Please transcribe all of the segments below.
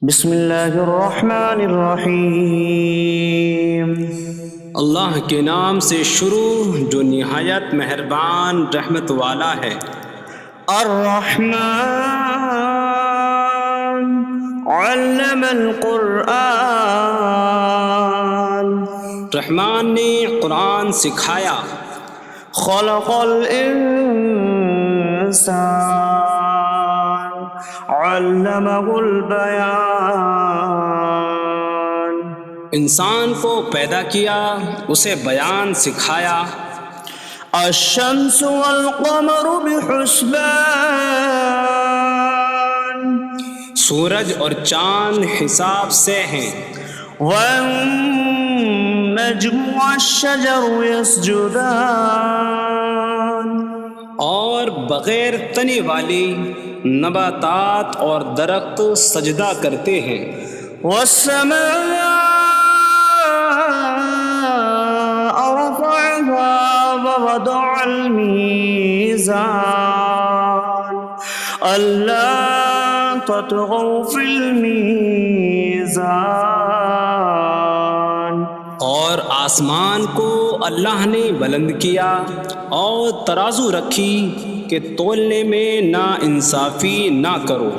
بسم اللہ الرحمن الرحیم۔ اللہ کے نام سے شروع جو نہایت مہربان رحمت والا ہے۔ الرحمن علم القرآن، رحمان نے قرآن سکھایا۔ خلق الانسان علمہ البیان، انسان کو پیدا کیا، اسے بیان سکھایا۔ الشمس والقمر بحسبان، سورج اور چاند حساب سے ہیں۔ والنجم والشجر يسجدان، اور بغیر تنے والی نباتات اور درخت سجدہ کرتے ہیں۔ والسماء رفعها ووضع الميزان ألا تطغوا في الميزان، اور آسمان کو اللہ نے بلند کیا اور ترازو رکھی کہ تولنے میں نا انصافی نہ کرو۔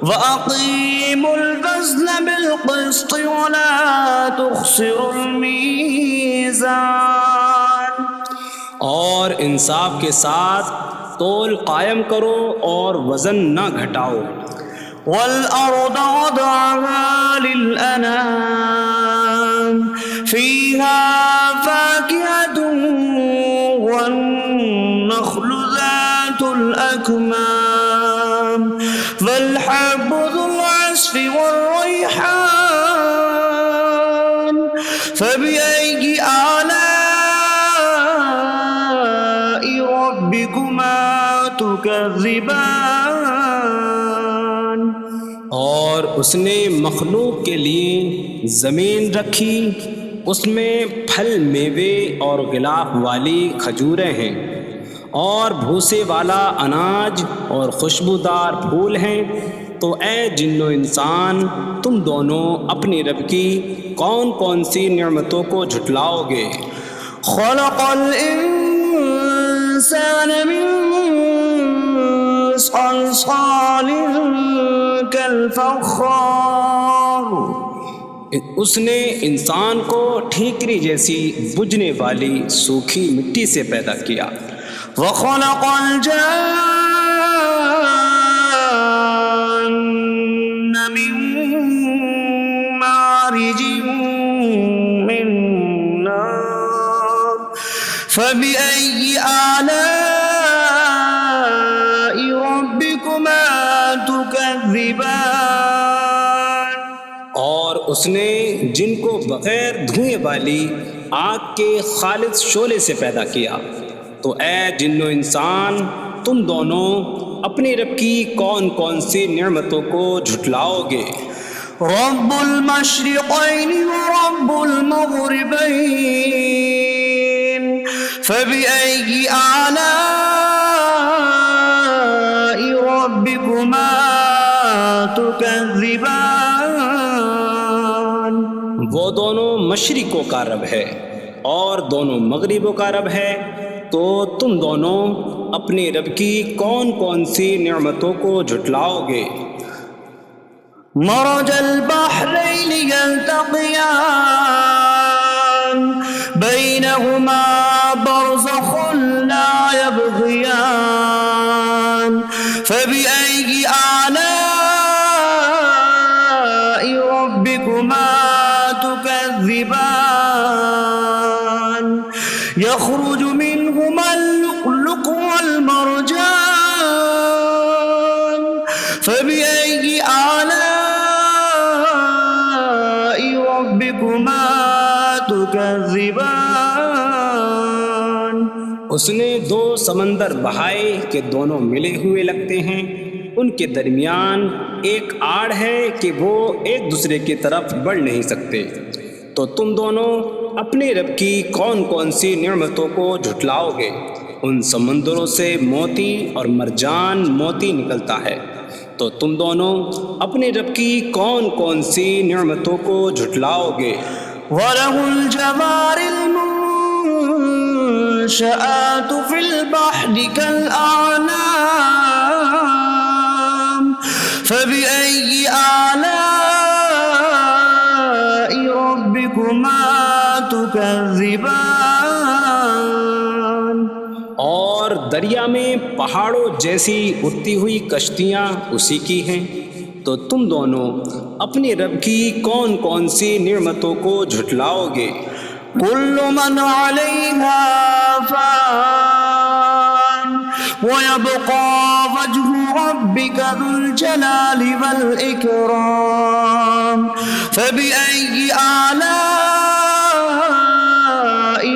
وَأَقِيمُوا الْوَزْنَ بِالْقِسْطِ وَلَا تُخْسِرُوا الْمِيزَانَ، اور انصاف کے ساتھ تول قائم کرو اور وزن نہ گھٹاؤ۔ وَالْأَرْضَ وَضَعَهَا لِلْأَنَامِ فِيهَا فَاكِهَةٌ وَالنَّخْلُ ذَاتُ الْأَكْمَامِ وَالْحَبُّ ذُو الْعَصْفِ وَالرَّيْحَانُ فَبِأَيِّ آلَاءِ رَبِّكُمَا تُكَذِّبَانِ، اور اس نے مخلوق کے لیے زمین رکھی، اس میں پھل میوے اور غلاف والی کھجوریں ہیں، اور بھوسے والا اناج اور خوشبودار پھول ہیں۔ تو اے جن و انسان، تم دونوں اپنی رب کی کون کون سی نعمتوں کو جھٹلاؤ گے؟ خلق الانسان من صلصال کالفخار، اس نے انسان کو ٹھیکری جیسی بجھنے والی سوکھی مٹی سے پیدا کیا۔ وخلق الجان من مارج من نار فبأي آلاء ربكما تكذبان، اور اس نے جن کو بغیر دھوئیں والی آگ کے خالص شعلے سے پیدا کیا۔ تو اے جن و انسان، تم دونوں اپنی رب کی کون کون سی نعمتوں کو جھٹلاؤ گے؟ رب المشرقین ورب المغربین فبأي آلاء ربكما تكذبان، وہ دونوں مشرقوں کا رب ہے اور دونوں مغربوں کا رب ہے، تو تم دونوں اپنی رب کی کون کون سی نعمتوں کو جھٹلاؤ گے؟ مرج البحرین یلتقیان بینہما برزخ لا یبغیان فبأي آلاء ربكما تكذبان، يخرج منهما اللؤلؤ والمرجان فبأي آلاء ربكما تكذبان، اس نے دو سمندر بہائے کہ دونوں ملے ہوئے لگتے ہیں، ان کے درمیان ایک آڑ ہے کہ وہ ایک دوسرے کی طرف بڑھ نہیں سکتے۔ تو تم دونوں اپنے رب کی کون کون سی نعمتوں کو جھٹلاؤ گے؟ ان سمندروں سے موتی اور مرجان موتی نکلتا ہے، تو تم دونوں اپنے رب کی کون کون سی نعمتوں کو جھٹلاؤ گے؟ وَلَهُ الْجَوَارِ الْمُنشَآتُ فِي الْبَحْرِ كَالْأَعْلَامِ فَبِأَيِّ آلَاءِ رَبِّكُمَا تُكَذِّبَانِ۔ اور دریا میں پہاڑوں جیسی اڑتی ہوئی کشتیاں اسی کی ہیں، تو تم دونوں اپنے رب کی کون کون سی نعمتوں کو جھٹلاؤ گے؟ كل من عليها فان ويبقى وجه ربك ذو الجلال والإكرام فبأي آلاء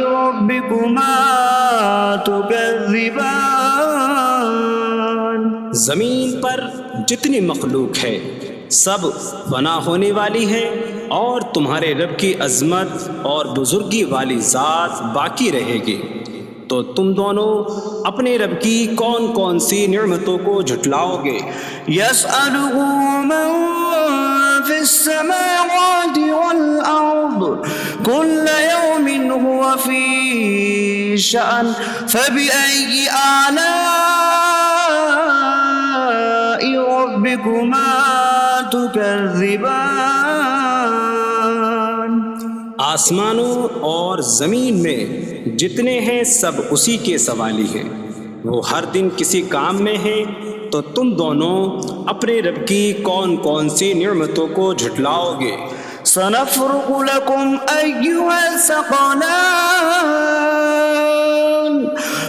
ربكما تكذبان۔ زمین پر جتنی مخلوق ہے سب فنا ہونے والی ہے، اور تمہارے رب کی عظمت اور بزرگی والی ذات باقی رہے گی، تو تم دونوں اپنے رب کی کون کون سی نعمتوں کو جھٹلاؤ گے؟ يسأله من في السماوات والأرض كل يوم هو في شأن فبأي آلاء ربكما تكذبان۔ آسمانوں اور زمین میں جتنے ہیں سب اسی کے سوالی ہیں، وہ ہر دن کسی کام میں ہیں، تو تم دونوں اپنے رب کی کون کون سی نعمتوں کو جھٹلاؤ گے؟ سنفرغ لكم أيها الثقلان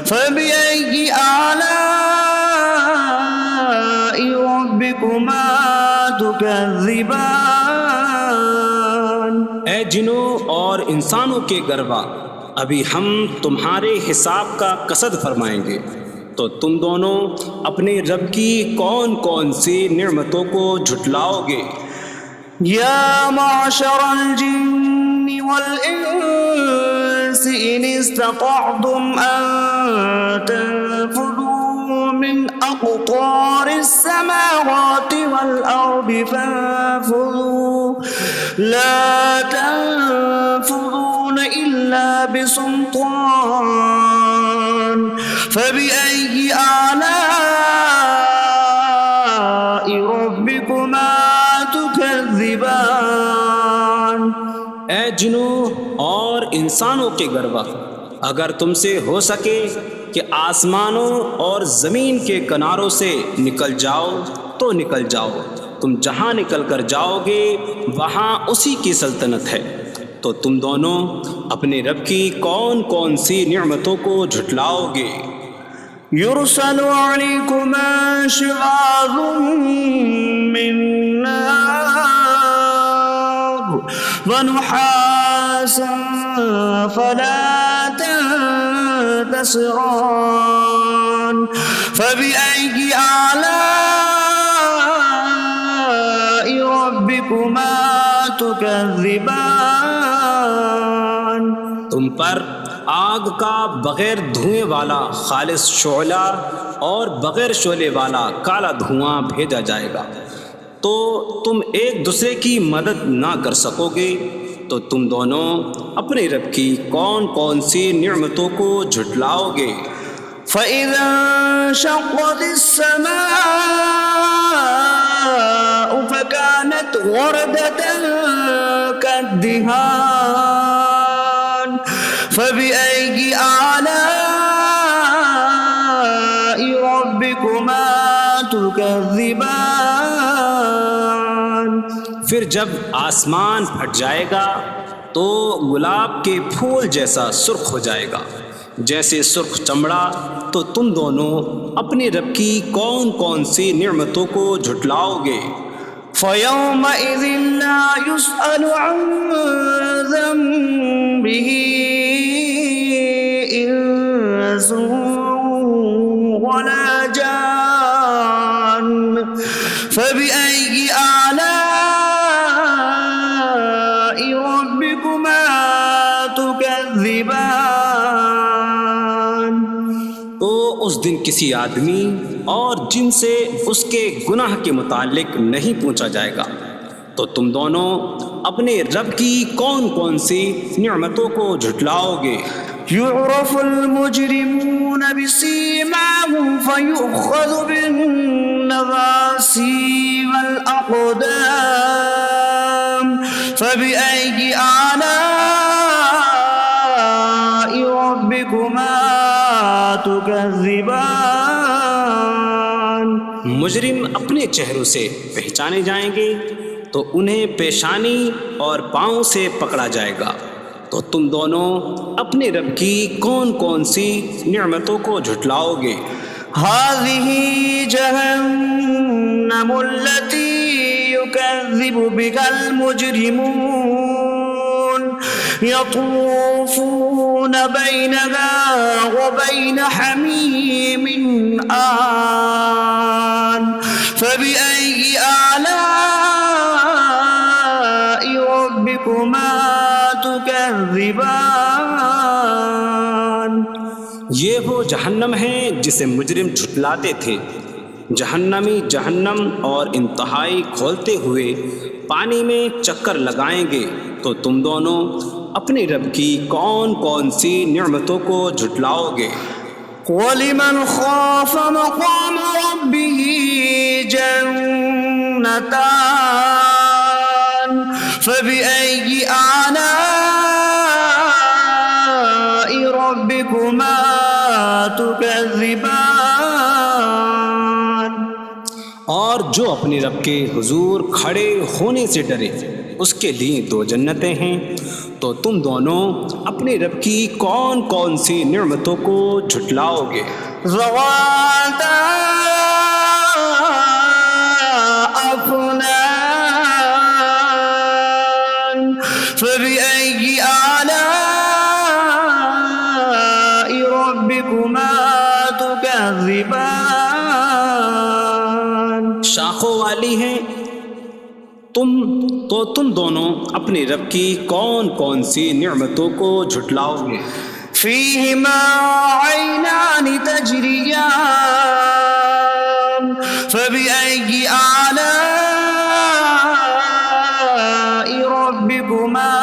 فبأي آلاء ربكما تكذبان۔ اے جنوں اور انسانوں کے گروہ، ابھی ہم تمہارے حساب کا قصد فرمائیں گے، تو تم دونوں اپنے رب کی کون کون سی نعمتوں کو جھٹلاؤ گے؟ یا معشر الجن والانس ان استطعتم ان تنفذوا من اقطار السماوات والارض فانفذوا لا تنفذون الا بسلطان فبأي آلاء ربكما تكذبان۔ اے جنوں اور انسانوں کے گروہ، اگر تم سے ہو سکے کہ آسمانوں اور زمین کے کناروں سے نکل جاؤ تو نکل جاؤ، تم جہاں نکل کر جاؤ گے وہاں اسی کی سلطنت ہے، تو تم دونوں اپنے رب کی کون کون سی نعمتوں کو جھٹلاؤ گے؟ يرسل عليكما شواظ من نار ونحاسا فلا تنتصران فبأي آلاء ربكما تكذبان۔ تم پر آگ کا بغیر دھوئیں والا خالص شعلہ اور بغیر شعلے والا کالا دھواں بھیجا جائے گا، تو تم ایک دوسرے کی مدد نہ کر سکو گے، تو تم دونوں اپنے رب کی کون کون سی نعمتوں کو جھٹلاؤ گے؟ فَإِذَا انشَقَّتِ السَّمَاءُ فَكَانَتْ وَرْدَةً كَالدِّهَانِ فَبِأَيِّ آلَاءِ رَبِّكُمَا تُكَذِّبَانِ۔ پھر جب آسمان پھٹ جائے گا تو گلاب کے پھول جیسا سرخ ہو جائے گا، جیسے سرخ چمڑا، تو تم دونوں اپنے رب کی کون کون سی نعمتوں کو جھٹلاؤ گے؟ فَيَوْمَئِذٍ لَا يُسْأَلُ عَنْ ذَنبِهِ إِنسٌ وَلَا جَانٌّ فَبِأَيِّ آلَاءِ رَبِّكُمَا تُكَذِّبَانِ۔ تو اس دن کسی آدمی اور جن سے اس کے گناہ کے متعلق نہیں پوچھا جائے گا، تو تم دونوں اپنے رب کی کون کون سی نعمتوں کو جھٹلاؤ گے؟ يعرف المجرمون بسيماهم فيؤخذ بالنواصي والأقدام فبأي آلاء ربكما تكذبان؟ مجرم اپنے چہروں سے پہچانے جائیں گے تو انہیں پیشانی اور پاؤں سے پکڑا جائے گا، تو تم دونوں اپنے رب کی کون کون سی نعمتوں کو جھٹلاؤ گے؟ هذه جهنم التي يكذب بها المجرمون يطوفون بينها وبين حميم آن فبأي آلاء ربكما تكذبان؟ یہ وہ جہنم ہے جسے مجرم جھٹلاتے تھے۔ جہنمی جہنم اور انتہائی کھولتے ہوئے پانی میں چکر لگائیں گے، تو تم دونوں اپنے رب کی کون کون سی نعمتوں کو جھٹلاؤ گے؟ وَلِمَنْ خَافَ مَقَامَ رَبِّهِ جَنَّتَانِ فَبِأَيِّ آلَاءِ رَبِّكُمَا تُكَذِّبَانِ؟ اور جو اپنے رب کے حضور کھڑے ہونے سے ڈرے، اس کے لیے دو جنتیں ہیں، تو تم دونوں اپنے رب کی کون کون سی نعمتوں کو جھٹلاؤ گے؟ ذواتا افنان فبأي آلاء ربكما تكذبان؟ شاخوں والی ہیں تم دونوں اپنے رب کی کون کون سی نعمتوں کو جھٹلاؤ گے؟ فيهما عينان تجريان فبأي آلاء ربكما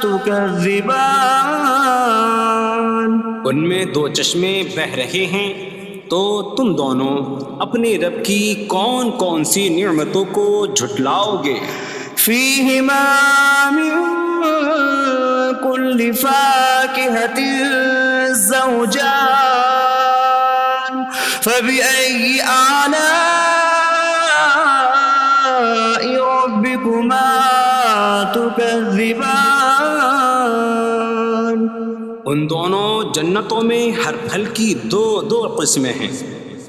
تكذبان؟ ان میں دو چشمے بہہ رہے ہیں، تو تم دونوں اپنے رب کی کون کون سی نعمتوں کو جھٹلاؤ گے؟ فيهما من كل فاكهة زوجان فبأي آلاء ربكما تكذبان؟ ان دونوں جنتوں میں ہر پھل کی دو قسمیں ہیں،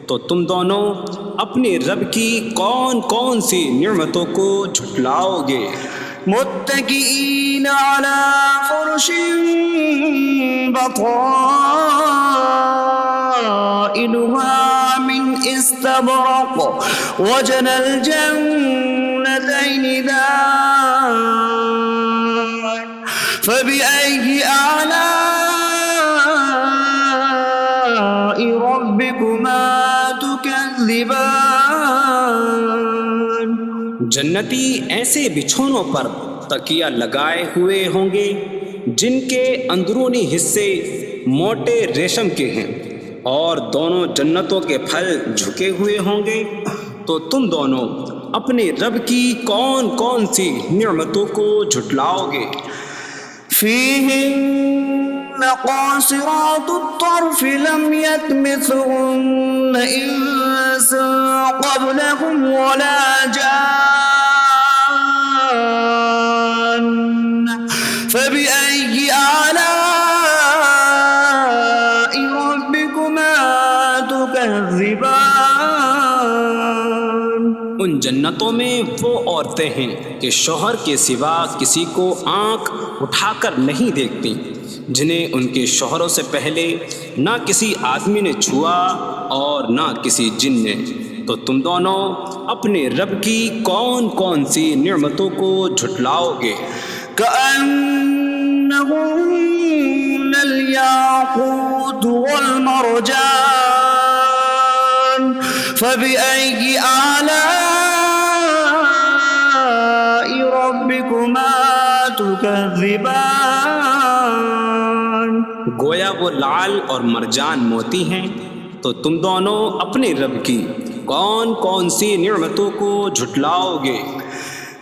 تو تم دونوں اپنے رب کی کون کون سی نعمتوں کو جھٹلاؤ گے؟ متكئين على فرش بطائنها من استبرق وجنى الجنتين دان فبأي آلاء ربكما تكذبان؟ جنتی ایسے بچھونوں پر تکیہ لگائے ہوئے ہوں گے جن کے اندرونی حصے موٹے ریشم کے ہیں، اور دونوں جنتوں کے پھل جھکے ہوئے ہوں گے، تو تم دونوں اپنے رب کی کون کون سی نعمتوں کو جھٹلاؤ گے؟ فيهن قاصرات الطرف لم يطمثهن إنس قبلهم ولا جان فبأي آلاء ربكما تكذبان؟ ان جنتوں میں وہ عورتیں ہیں کہ شوہر کے سوا کسی کو آنکھ اٹھا کر نہیں دیکھتی، جنہیں ان کے شوہروں سے پہلے نہ کسی آدمی نے چھوا اور نہ کسی جن نے، تو تم دونوں اپنے رب کی کون کون سی نعمتوں کو جھٹلاؤ گے؟ كأنهم الياقوت والمرجان فبأي آلاء ربكما تكذبان گویا وہ لعل اور مرجان موتی ہیں، تو تم دونوں اپنے رب کی کون کون سی نعمتوں کو جھٹلاؤ گے؟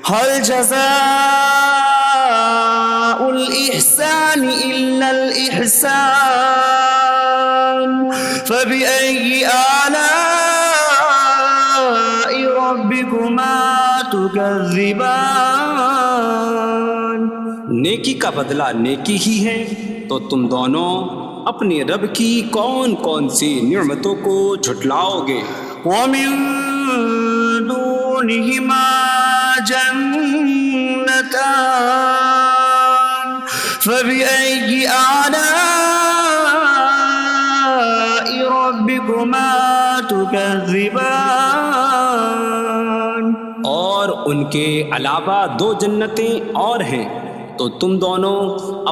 هل جزاء الإحسان إلا الإحسان فبأي آلاء ربكما تكذبان نیکی کا بدلہ نیکی ہی ہے، تو تم دونوں اپنے رب کی کون کون سی نعمتوں کو جھٹلاؤ گے؟ ومن دونهما جنتان فبأي آلاء ربكما تكذبان اور ان کے علاوہ دو جنتیں اور ہیں، تو تم دونوں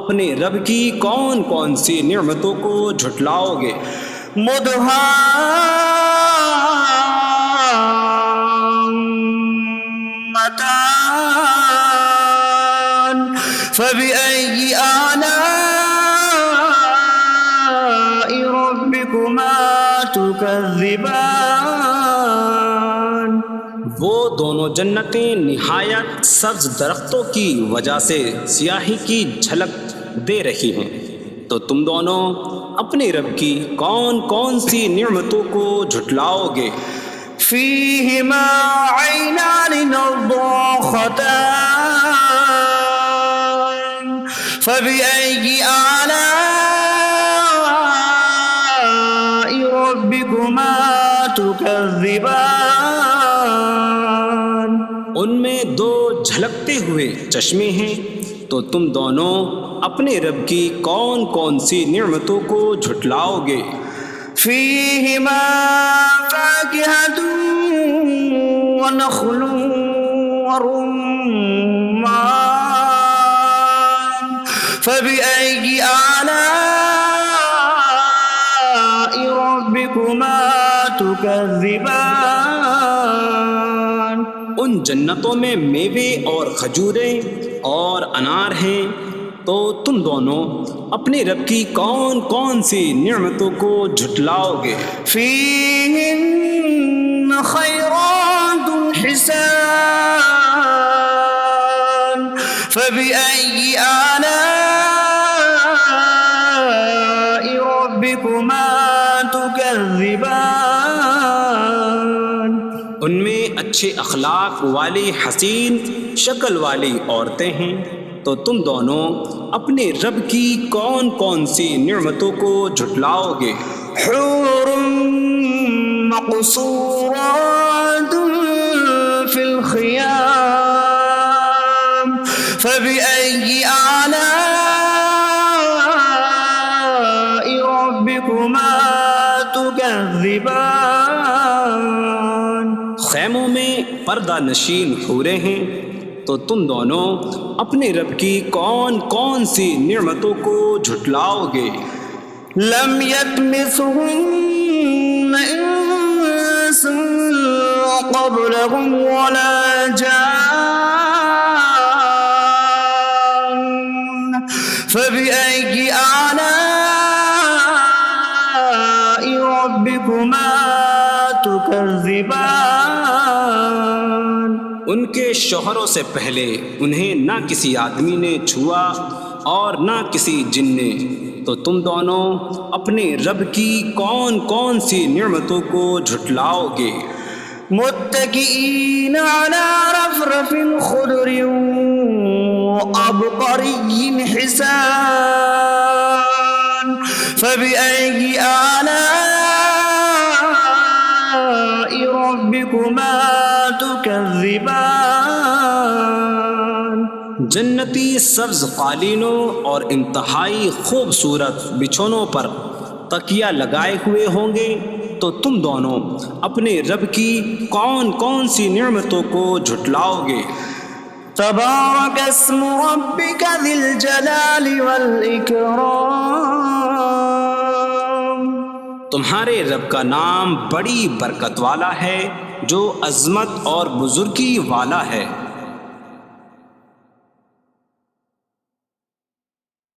اپنے رب کی کون کون سی نعمتوں کو جھٹلاؤ گے؟ مدهامتان فبأي آلاء ربكما تكذبان وہ دونوں جنتیں نہایت سبز درختوں کی وجہ سے سیاہی کی جھلک دے رہی ہیں، تو تم دونوں اپنے رب کی کون کون سی نعمتوں کو جھٹلاؤ گے؟ فيهما عينان نضاختان فبأي آلاء ربكما تكذبان ان میں دو جھلکتے ہوئے چشمے ہیں، تو تم دونوں اپنے رب کی کون کون سی نعمتوں کو جھٹلاؤ گے؟ فيهما فاكهة ونخل ورمان فبأي آلاء ربكما تكذبان ان جنتوں میں میوے اور کھجوریں اور انار ہیں، تو تم دونوں اپنے رب کی کون کون سی نعمتوں کو جھٹلاؤ گے؟ فيهن خيرات حسان فبأي آلاء ربكما تكذبان ان میں اچھے اخلاق والی حسین شکل والی عورتیں ہیں، تو تم دونوں اپنے رب کی کون کون سی نعمتوں کو جھٹلاؤ گے؟ حور مقصورات في الخيام فبأي آلاء ربكما تكذبان خیموں میں پردہ نشین حوریں ہیں، تو تم دونوں اپنے رب کی کون کون سی نعمتوں کو جھٹلاؤ گے؟ لم يطمثهن انس قبلهم ولا جان فبأي آلاء ربكما تكذبان ان کے شوہروں سے پہلے انہیں نہ کسی آدمی نے چھوا اور نہ کسی جن نے، تو تم دونوں اپنے رب کی کون کون سی نعمتوں کو جھٹلاؤ گے؟ متكئين على رفرف خضر وعبقري حسان فبأي آلاء ربكما تكذبان جنتی سبز قالینوں اور انتہائی خوبصورت بچھونوں پر تکیہ لگائے ہوئے ہوں گے، تو تم دونوں اپنے رب کی کون کون سی نعمتوں کو جھٹلاؤ گے؟ تبارك اسم ربك ذي الجلال والإكرام تمہارے رب کا نام بڑی برکت والا ہے جو عظمت اور بزرگی والا ہے۔